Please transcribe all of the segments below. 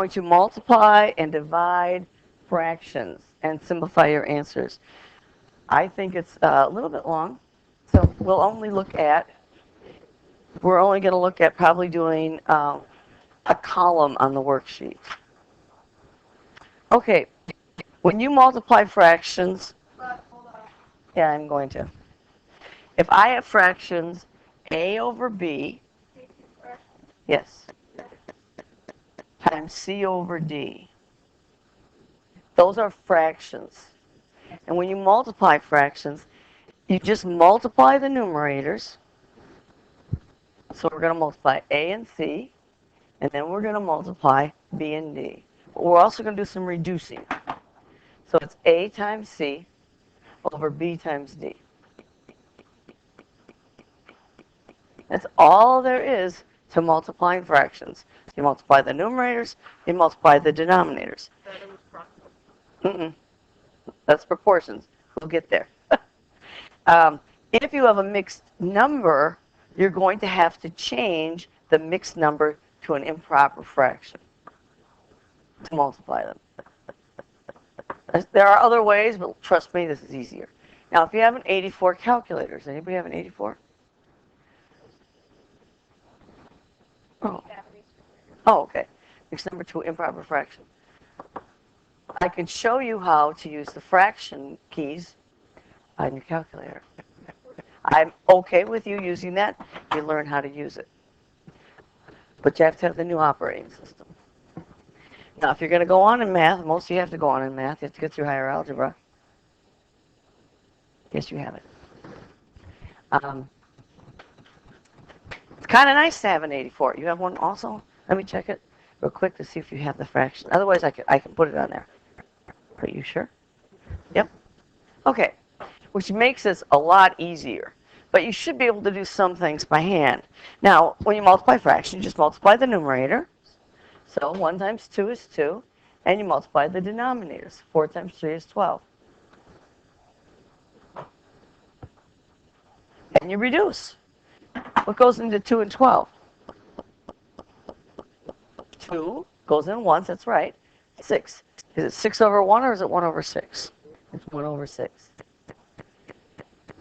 going to multiply and divide fractions and simplify your answers. I think it's a little bit long, so we're only going to look at probably doing a column on the worksheet. Okay, when you multiply fractions, yeah, I'm going to. If I have fractions a over b, yes, times c over d, those are fractions. And when you multiply fractions, you just multiply the numerators. So we're going to multiply a and c, and then we're going to multiply b and d. But we're also going to do some reducing. So it's a times c over b times d. That's all there is to multiplying fractions. You multiply the numerators, you multiply the denominators. Mm-mm. That's proportions. We'll get there. If you have a mixed number, you're going to have to change the mixed number to an improper fraction to multiply them. There are other ways, but trust me, this is easier. Now, if you have an 84 calculator, does anybody have an 84? Oh. Oh, okay. Mixed number to improper fraction. I can show you how to use the fraction keys on your calculator. I'm okay with you using that. You learn how to use it. But you have to have the new operating system. Now, if you're going to go on in math, most of you have to go on in math. You have to get through higher algebra. Yes, you have it. It's kind of nice to have an 84. You have one also? Let me check it real quick to see if you have the fraction. Otherwise, I can put it on there. Are you sure? Yep. Okay. Which makes this a lot easier. But you should be able to do some things by hand. Now, when you multiply fractions, you just multiply the numerator. So 1 times 2 is 2. And you multiply the denominators. 4 times 3 is 12. And you reduce. What goes into 2 and 12? 2 goes in once, that's right. 6. Is it 6 over 1 or is it 1 over 6? It's 1 over 6.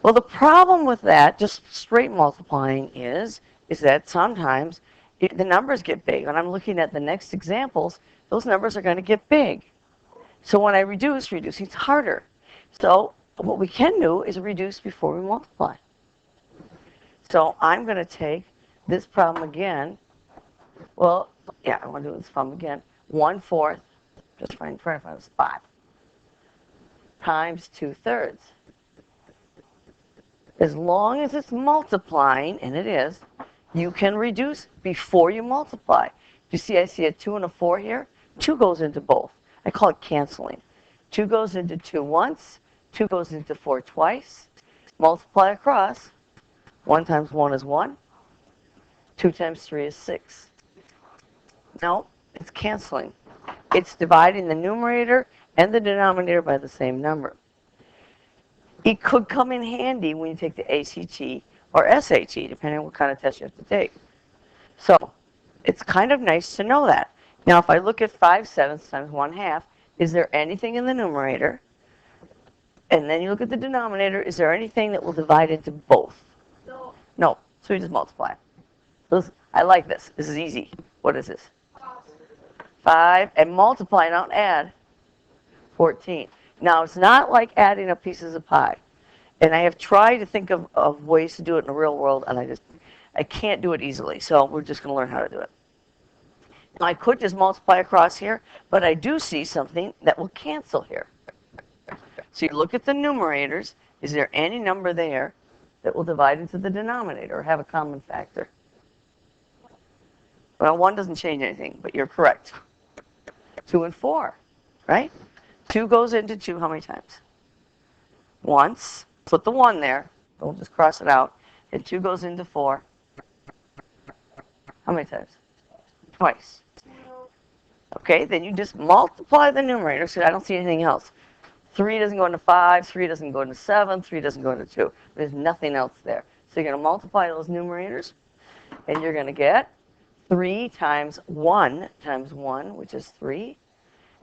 Well, the problem with that, just straight multiplying, is that sometimes the numbers get big. When I'm looking at the next examples, those numbers are going to get big. So when I reduce, reducing's harder. So what we can do is reduce before we multiply. So I'm going to take this problem again. Well, yeah, I want to do this problem again. 1/4, just trying to find a spot, times 2/3. As long as it's multiplying, and it is, you can reduce before you multiply. You see, I see a 2 and a 4 here. 2 goes into both. I call it canceling. 2 goes into 2 once. 2 goes into 4 twice. Multiply across. 1 times 1 is 1. 2 times 3 is 6. No, it's canceling. It's dividing the numerator and the denominator by the same number. It could come in handy when you take the ACT or SAT, depending on what kind of test you have to take. So it's kind of nice to know that. Now, if I look at 5/7 times 1/2, is there anything in the numerator? And then you look at the denominator, is there anything that will divide into both? No. No. So you just multiply. I like this. This is easy. What is this? 5. And multiply, now add 14. Now, it's not like adding up pieces of pie. And I have tried to think of ways to do it in the real world, and I can't do it easily. So we're just going to learn how to do it. Now, I could just multiply across here, but I do see something that will cancel here. So you look at the numerators. Is there any number there that will divide into the denominator or have a common factor? Well, 1 doesn't change anything, but you're correct. 2 and 4, right? 2 goes into 2 how many times? Once. Put the 1 there. Don't just cross it out. And 2 goes into 4. How many times? Twice. Okay, then you just multiply the numerator, so I don't see anything else. 3 doesn't go into 5, 3 doesn't go into 7, 3 doesn't go into 2. There's nothing else there. So you're going to multiply those numerators, and you're going to get 3 times 1 times 1, which is 3.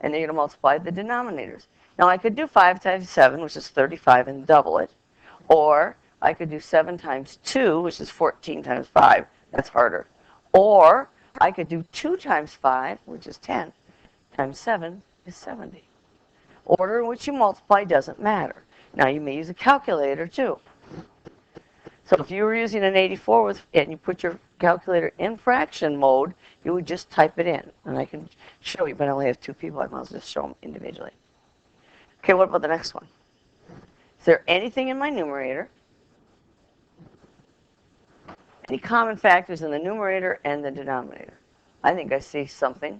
And then you're going to multiply the denominators. Now, I could do 5 times 7, which is 35, and double it. Or I could do 7 times 2, which is 14 times 5. That's harder. Or I could do 2 times 5, which is 10, times 7 is 70. Order in which you multiply doesn't matter. Now, you may use a calculator, too. So if you were using an 84 and you put your calculator in fraction mode, you would just type it in. And I can show you, but I only have 2 people. I might as well just show them individually. Okay, what about the next one? Is there anything in my numerator? Any common factors in the numerator and the denominator? I think I see something.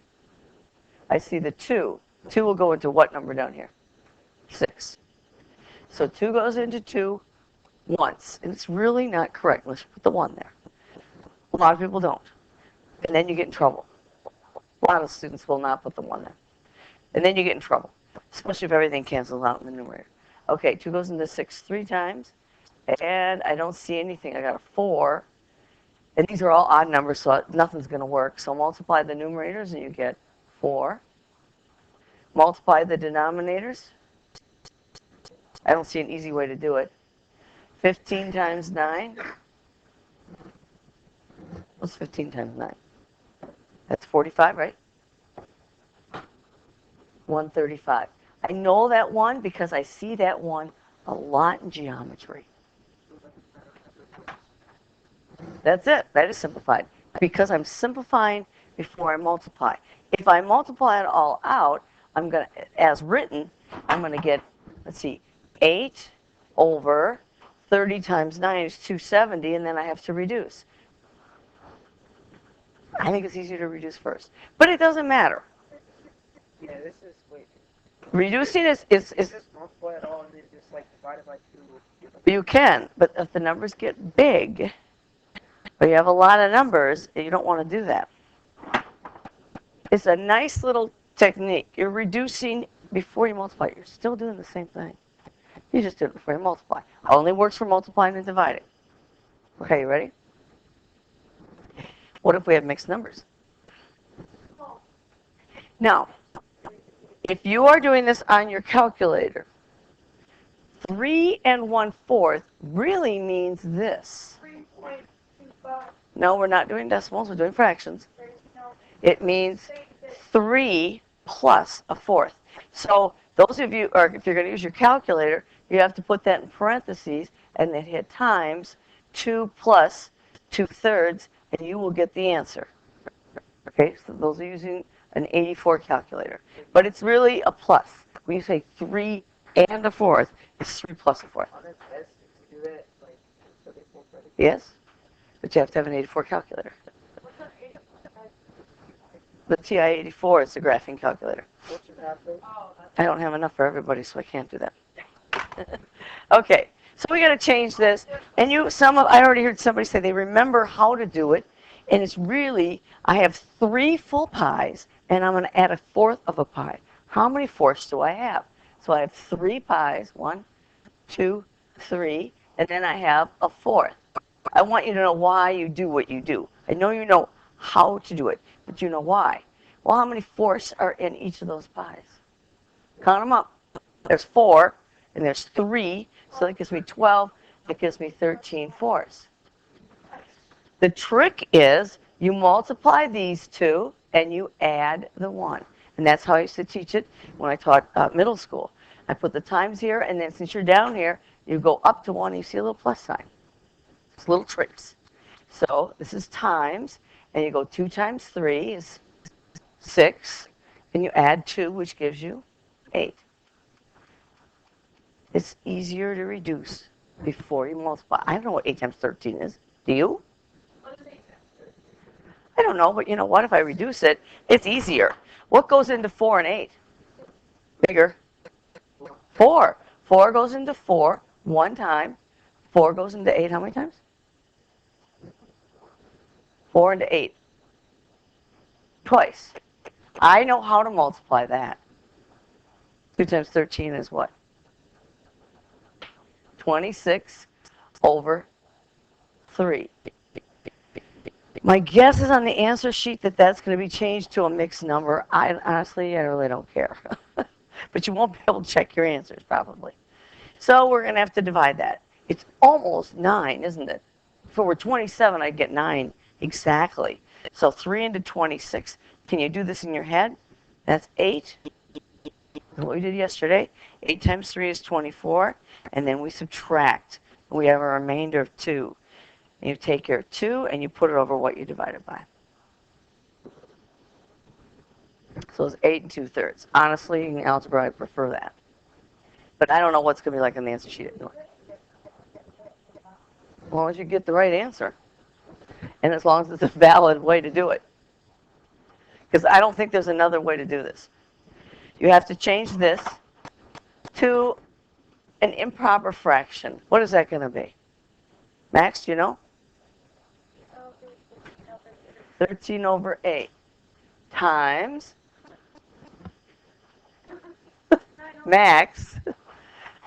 I see the 2. 2 will go into what number down here? 6. So 2 goes into 2 once. And it's really not correct. Let's put the 1 there. A lot of people don't. And then you get in trouble. A lot of students will not put the 1 there. And then you get in trouble, especially if everything cancels out in the numerator. Okay, 2 goes into 6 3 times. And I don't see anything. I got a 4. And these are all odd numbers, so nothing's going to work. So multiply the numerators, and you get 4. Multiply the denominators. I don't see an easy way to do it. 15 times 9. What's 15 times 9? That's 45, right? 135. I know that one because I see that one a lot in geometry. That's it. That is simplified. Because I'm simplifying before I multiply. If I multiply it all out, I'm going to, as written, I'm going to get, let's see, 8 over 30 times 9 is 270, and then I have to reduce. I think it's easier to reduce first. But it doesn't matter. Yeah, this is, wait. Reducing is Just multiply it all and then just like divide it by 2. you can, but if the numbers get big, or you have a lot of numbers, you don't want to do that. It's a nice little technique. You're reducing before you multiply. You're still doing the same thing. You just do it before you multiply. Only works for multiplying and dividing. Okay, you ready? What if we have mixed numbers? Now, if you are doing this on your calculator, 3 1/4 really means this. 3.25. No, we're not doing decimals, we're doing fractions. It means 3 plus a fourth. So those of you, or if you're going to use your calculator, you have to put that in parentheses and then hit times 2 plus 2/3, and you will get the answer. Okay, so those are using an 84 calculator. But it's really a plus. When you say 3 1/4, it's 3 plus a fourth. On this test, if you do that, like, so they full credit. Yes? But you have to have an 84 calculator. What's an 84? The TI-84 is the graphing calculator. What's your password? Oh, that's I don't have enough for everybody, so I can't do that. Okay, so we got to change this. And I already heard somebody say they remember how to do it. And it's really, I have 3 full pies, and I'm going to add a fourth of a pie. How many fourths do I have? So I have 3 pies, 1, 2, 3, and then I have a fourth. I want you to know why you do what you do. I know you know how to do it, but you know why. Well, how many fourths are in each of those pies? Count them up. There's 4, and there's 3, so that gives me 12. That gives me 13 fourths. The trick is you multiply these 2, and you add the 1. And that's how I used to teach it when I taught middle school. I put the times here, and then since you're down here, you go up to 1, and you see a little plus sign. It's little tricks. So this is times, and you go 2 times 3 is 6, and you add 2, which gives you 8. It's easier to reduce before you multiply. I don't know what 8 times 13 is. Do you? what is 8 times 13? I don't know, but you know what? If I reduce it, it's easier. What goes into 4 and 8? Bigger. 4. 4 goes into 4 one time. 4 goes into 8 how many times? 4 into 8. Twice. I know how to multiply that. 2 times 13 is what? 26 over 3. My guess is on the answer sheet that that's going to be changed to a mixed number. Honestly, I really don't care. But you won't be able to check your answers probably. So we're going to have to divide that. It's almost 9, isn't it? If it were 27, I'd get 9 exactly. So 3 into 26. Can you do this in your head? That's 8. What we did yesterday. 8 times 3 is 24. And then we subtract. We have a remainder of 2. And you take your 2 and you put it over what you divided by. So it's 8 and 2/3. Honestly, in algebra, I prefer that. But I don't know what's going to be like on the answer sheet anyway. As long as you get the right answer. And as long as it's a valid way to do it. Because I don't think there's another way to do this. You have to change this to an improper fraction. What is that going to be? Max, do you know? 13 over 8 times max.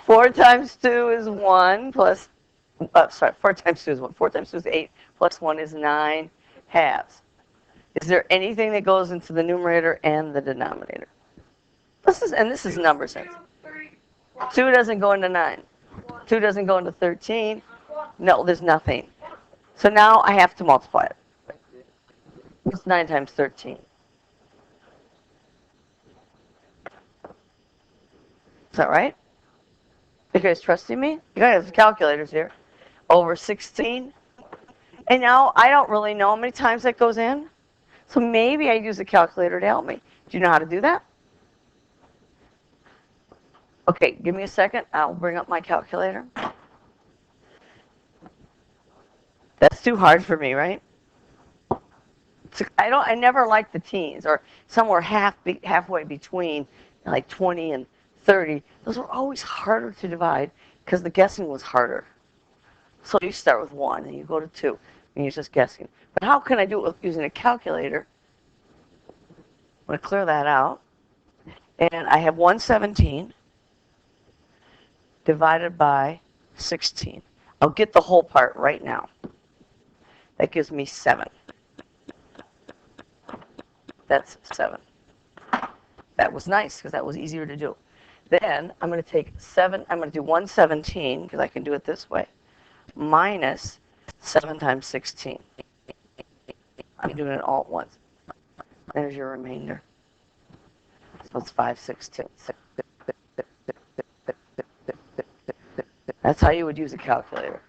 4 times 2 is 1 plus, 4 times 2 is 1. 4 times 2 is 8 plus 1 is 9 halves. Is there anything that goes into the numerator and the denominator? This is number sense. 2 doesn't go into 9. 2 doesn't go into 13. No, there's nothing. So now I have to multiply it. What's 9 times 13? Is that right? You guys trusting me? You guys have calculators here. Over 16. And now I don't really know how many times that goes in. So maybe I use a calculator to help me. Do you know how to do that? Okay, give me a second. I'll bring up my calculator. That's too hard for me, right? I never liked the teens or somewhere halfway between like 20 and 30. Those were always harder to divide because the guessing was harder. So you start with 1 and you go to 2 and you're just guessing. But how can I do it using a calculator? I'm going to clear that out. And I have 117 divided by 16. I'll get the whole part right now. That gives me 7. That's 7. That was nice because that was easier to do. Then I'm going to take 7, I'm going to do 117 because I can do it this way, minus 7 times 16. I'm doing it all at once. There's your remainder. So it's 5/16. That's how you would use a calculator.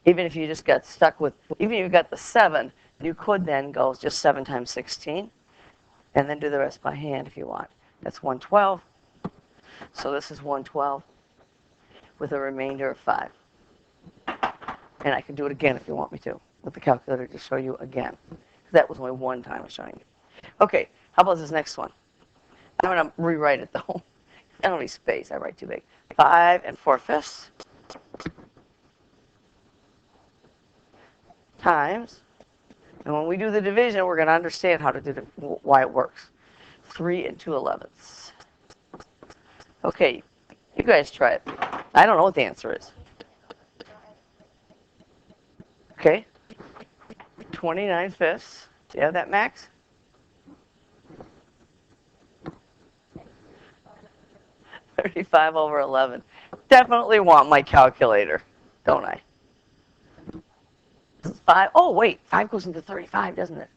Even if you just got stuck with, even if you got the 7, you could then go just 7 times 16 and then do the rest by hand if you want. That's 112. So this is 112 with a remainder of 5. And I can do it again if you want me to with the calculator to show you again. That was only one time I was showing you. Okay, how about this next one? I'm going to rewrite it though. I don't need space, I write too big. 5 4/5 times, and when we do the division, we're going to understand how to do why it works. 3 2/11. Okay, you guys try it. I don't know what the answer is. Okay, 29/5. Do you have that, Max? 35 over 11. Definitely want my calculator, don't I? 5. Oh, wait. 5 goes into 35, doesn't it?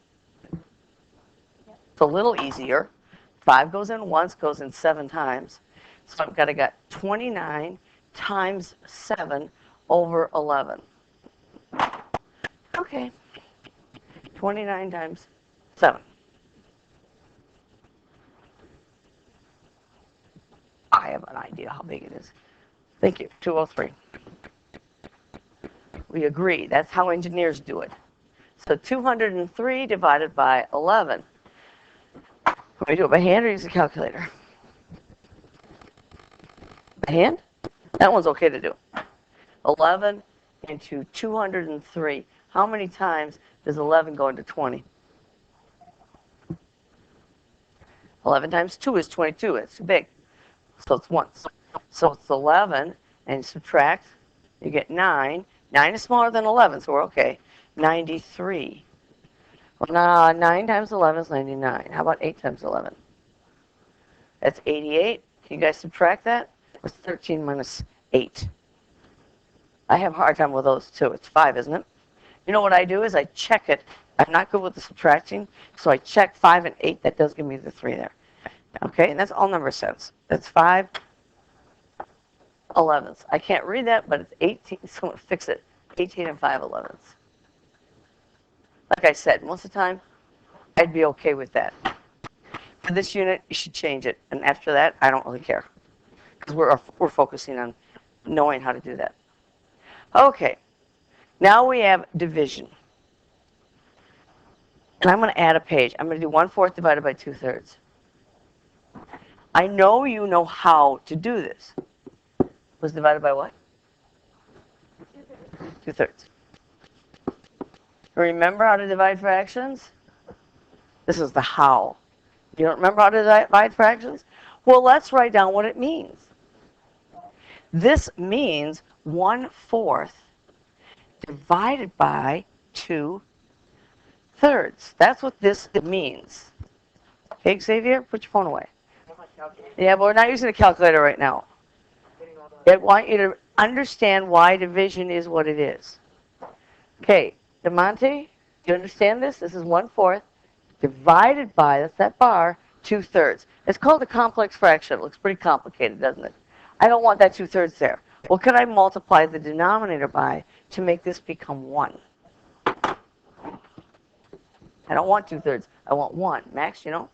It's a little easier. 5 goes in once, goes in 7 times. So I've got to get 29 times 7 over 11. Okay. 29 times 7. I have an idea how big it is. Thank you. 203. We agree. That's how engineers do it. So 203 divided by 11. Can we do it by hand or use a calculator? By hand? That one's okay to do. 11 into 203. How many times does 11 go into 20? 11 times 2 is 22. It's too big. So it's once. So it's 11, and subtract, you get 9. 9 is smaller than 11, so we're okay. 93 Well, now 9 times 11 is 99. How about 8 times 11? That's 88. Can you guys subtract that? What's 13 minus 8? I have a hard time with those too. It's 5, isn't it? You know what I do is I check it. I'm not good with the subtracting, so I check 5 and 8. That does give me the 3 there. Okay, and that's all number sense. That's 5 11ths. I can't read that, but it's 18. Someone fix it. 18 and 5 11ths. Like I said, most of the time, I'd be okay with that. For this unit, you should change it. And after that, I don't really care. Because we're focusing on knowing how to do that. Okay. Now we have division. And I'm going to add a page. I'm going to do 1/4 divided by 2/3. I know you know how to do this. Was divided by what? 2/3. Remember how to divide fractions? This is the how. You don't remember how to divide fractions? Well, let's write down what it means. This means 1/4 divided by 2/3. That's what this means. Okay, Xavier, put your phone away. Yeah, but we're not using a calculator right now. I want you to understand why division is what it is. Okay, DeMonte, do you understand this? This is 1/4 divided by, that's that bar, 2/3. It's called a complex fraction. It looks pretty complicated, doesn't it? I don't want that 2/3 there. What could I multiply the denominator by to make this become 1? I don't want 2/3. I want 1. Max, you know?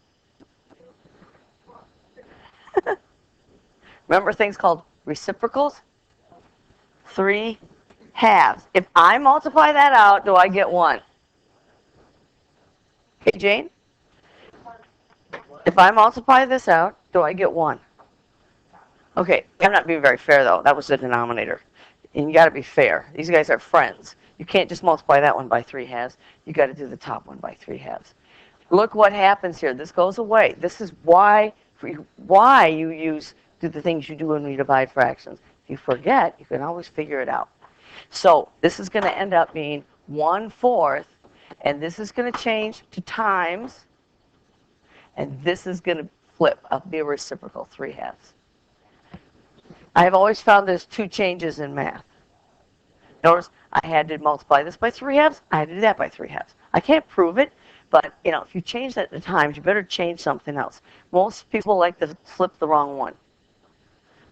Remember things called reciprocals? 3 halves. If I multiply that out, do I get 1? Okay, Jane? If I multiply this out, do I get 1? Okay, I'm not being very fair, though. That was the denominator. And you got to be fair. These guys are friends. You can't just multiply that one by 3 halves. You got to do the top one by 3 halves. Look what happens here. This goes away. This is why you do the things you do when you divide fractions. If you forget, you can always figure it out. So this is going to end up being 1/4, and this is going to change to times, and this is going to flip. I'll be a reciprocal, 3 halves. I have always found there's 2 changes in math. Notice I had to multiply this by 3 halves. I had to do that by 3 halves. I can't prove it, but if you change that to times, you better change something else. Most people like to flip the wrong one.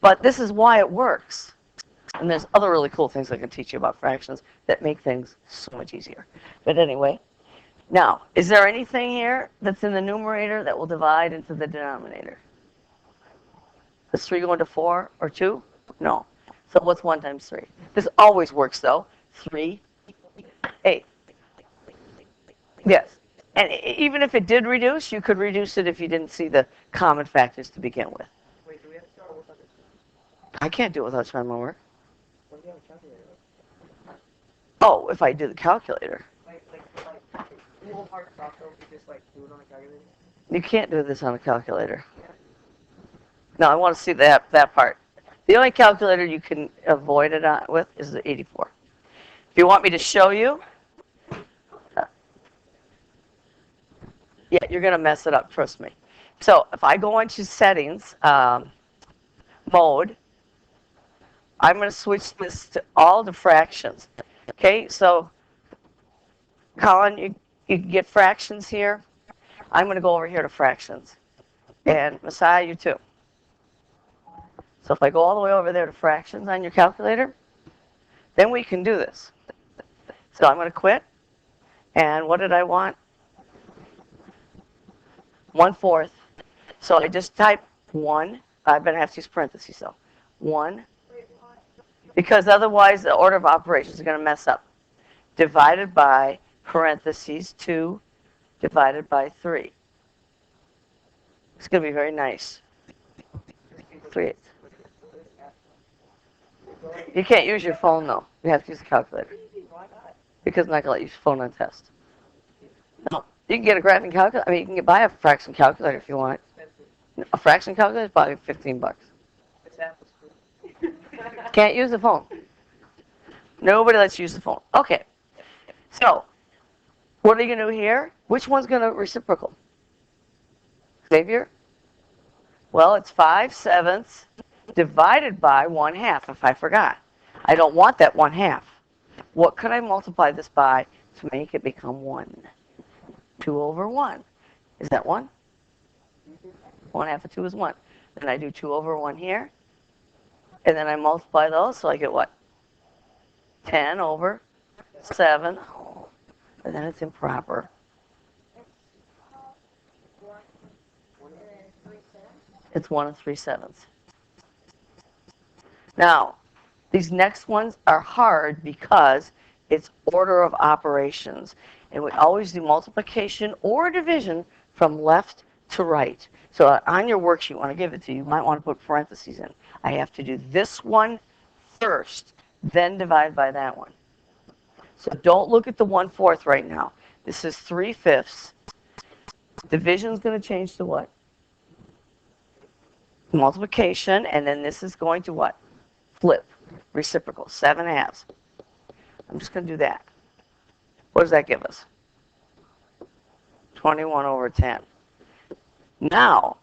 But this is why it works. And there's other really cool things I can teach you about fractions that make things so much easier. But anyway, now, is there anything here that's in the numerator that will divide into the denominator? Is 3 going to 4 or 2? No. So what's 1 times 3? This always works, though. 3, 8. Yes. And even if it did reduce, you could reduce it if you didn't see the common factors to begin with. Wait, do we have to start with this? I can't do it without trying my work. What do you have a calculator? Oh, if I do the calculator. Like, the whole part stop though, we just like do it on a calculator? You can't do this on a calculator. No, I want to see that part. The only calculator you can avoid it with is the 84. If you want me to show you, yeah, you're going to mess it up, trust me. So if I go into settings, mode, I'm going to switch this to all the fractions. Okay, so Colin, you can get fractions here. I'm going to go over here to fractions. And Messiah, you too. So if I go all the way over there to fractions on your calculator, then we can do this. So I'm going to quit. And what did I want? 1/4. So I just type 1. I'm going to have to use parentheses, though. 1. Because otherwise the order of operations is going to mess up. Divided by parentheses 2 divided by 3. It's going to be very nice. 3/8. You can't use your phone, though. You have to use a calculator. Why not? Because I'm not going to let you use your phone on test. No. You can get a graphing calculator. I mean, you can buy a fraction calculator if you want. Expensive. A fraction calculator is probably $15. It's half the school. Can't use the phone. Nobody lets you use the phone. Okay. So, what are you going to do here? Which one's going to reciprocal? Xavier? Well, it's 5/7 divided by 1/2, if I forgot. I don't want that 1/2. What could I multiply this by to make it become 1? 2 over 1. Is that 1? 1/2 of 2 is 1. Then I do 2 over 1 here. And then I multiply those, so I get what? 10 over 7. And then it's improper. It's 1 3/7. Now, these next ones are hard because it's order of operations. And we always do multiplication or division from left to right. So on your worksheet, you want to give it to you, you might want to put parentheses in. I have to do this one first, then divide by that one. So don't look at the 1/4 right now. This is 3/5. Division's going to change to what? Multiplication, and then this is going to what? Flip, reciprocal, 7/2. I'm just going to do that. What does that give us? 21 over 10. Now,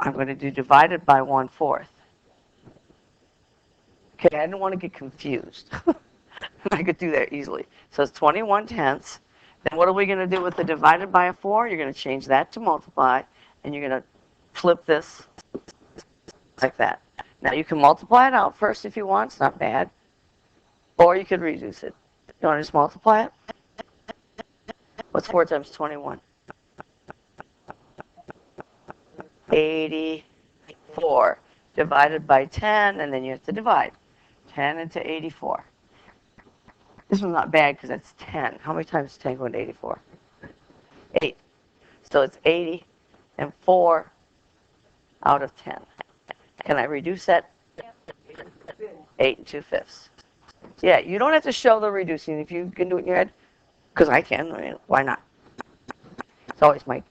I'm going to do divided by 1/4. Okay, I didn't want to get confused. I could do that easily. So it's 21/10. Then what are we going to do with the divided by a 4? You're going to change that to multiply, and you're going to flip this like that. Now you can multiply it out first if you want, it's not bad. Or you could reduce it. You want to just multiply it? What's 4 times 21? 84. Divided by 10, and then you have to divide. 10 into 84. This one's not bad because that's 10. How many times is 10 going to 84? 8. So it's 80 and 4 out of 10. Can I reduce that? 8 2/5. Yeah, you don't have to show the reducing if you can do it in your head, because I can. I mean, why not? It's always my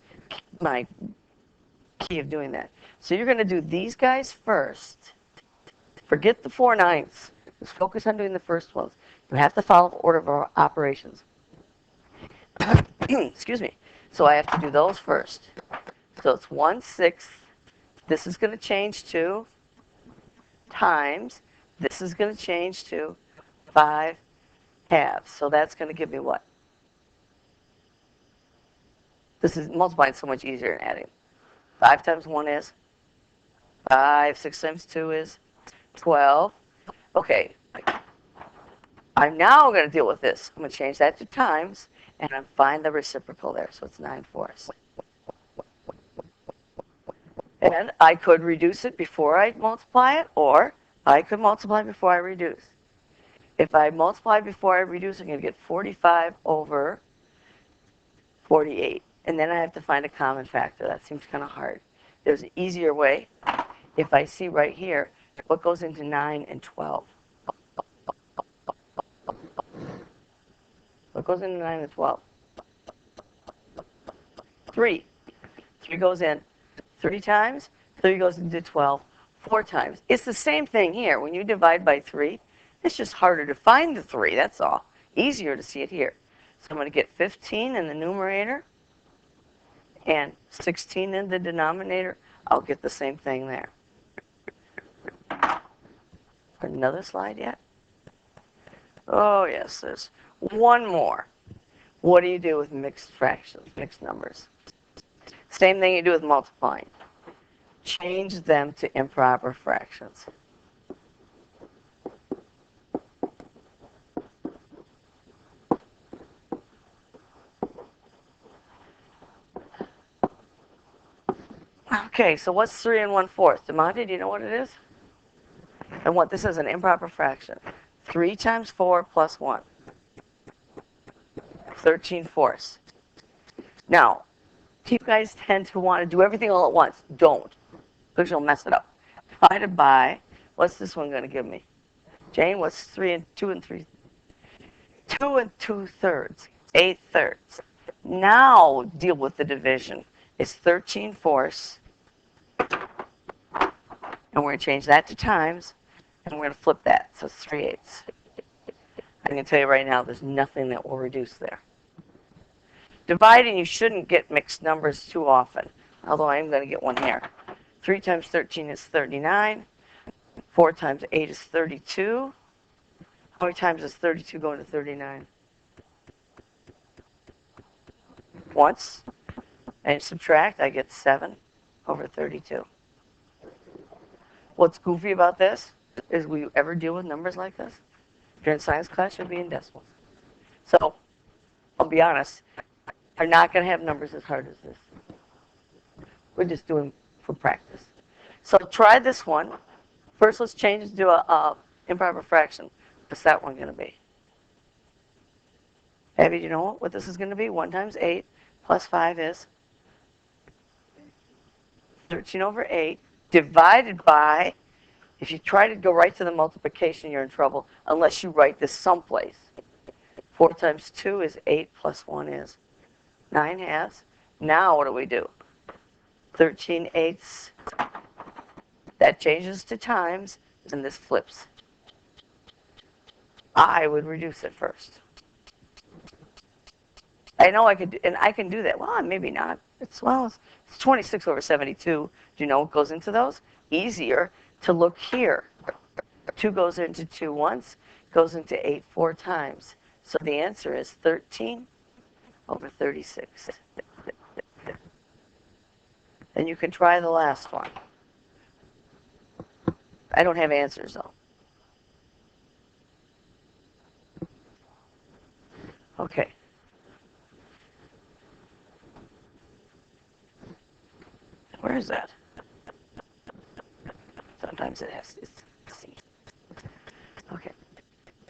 key of doing that. So you're going to do these guys first. Forget the 4/9. Just focus on doing the first ones. You have to follow order of operations. Excuse me. So I have to do those first. So it's 1/6. This is going to change to times. This is going to change to 5/2. So that's going to give me what? This is multiplying so much easier than adding. 5 times 1 is 5. 6 times 2 is 12. Okay. I'm now going to deal with this. I'm going to change that to times, and I'm find the reciprocal there. So it's 9/4. And I could reduce it before I multiply it, or I could multiply before I reduce. If I multiply before I reduce, I'm going to get 45 over 48. And then I have to find a common factor. That seems kind of hard. There's an easier way. If I see right here, what goes into 9 and 12? What goes into 9 and 12? 3. 3 goes in 3 times. 3 goes into 12 4 times. It's the same thing here. When you divide by 3, it's just harder to find the 3, that's all. Easier to see it here. So I'm going to get 15 in the numerator and 16 in the denominator. I'll get the same thing there. Another slide yet? Oh, yes, there's one more. What do you do with mixed fractions, mixed numbers? Same thing you do with multiplying. Change them to improper fractions. Okay, so what's 3 and 1/4? DeMonte, do you know what it is? And what this is an improper fraction. 3 times 4 plus 1. 13/4. Now, you guys tend to want to do everything all at once. Don't, because you'll mess it up. Divided by, what's this one going to give me? Jane, what's 3 and 2 and 3? 2 and 2/3. 8/3. Now deal with the division. It's 13/4. And we're going to change that to times, and we're going to flip that. So it's 3/8. I can tell you right now, there's nothing that will reduce there. Dividing, you shouldn't get mixed numbers too often, although I am going to get one here. 3 times 13 is 39. 4 times 8 is 32. How many times does 32 go into 39? Once. And subtract, I get 7 over 32. What's goofy about this is, will you ever deal with numbers like this? If you're in science class, you'll be in decimals. So, I'll be honest, you're not going to have numbers as hard as this. We're just doing for practice. So try this one. First, let's change it to a improper fraction. What's that one going to be? Abby, do you know what this is going to be? 1 times 8 plus 5 is 13 over 8 divided by, if you try to go right to the multiplication, you're in trouble unless you write this someplace. 4 times 2 is 8 plus 1 is 9/2. Now what do? 13/8. That changes to times, and this flips. I would reduce it first. I know I could, and I can do that. Well, maybe not. It's 26 over 72. Do you know what goes into those? Easier to look here. 2 goes into 2 once, goes into 8 4 times. So the answer is 13 over 36. And you can try the last one. I don't have answers though. Okay. Where is that? Sometimes it has.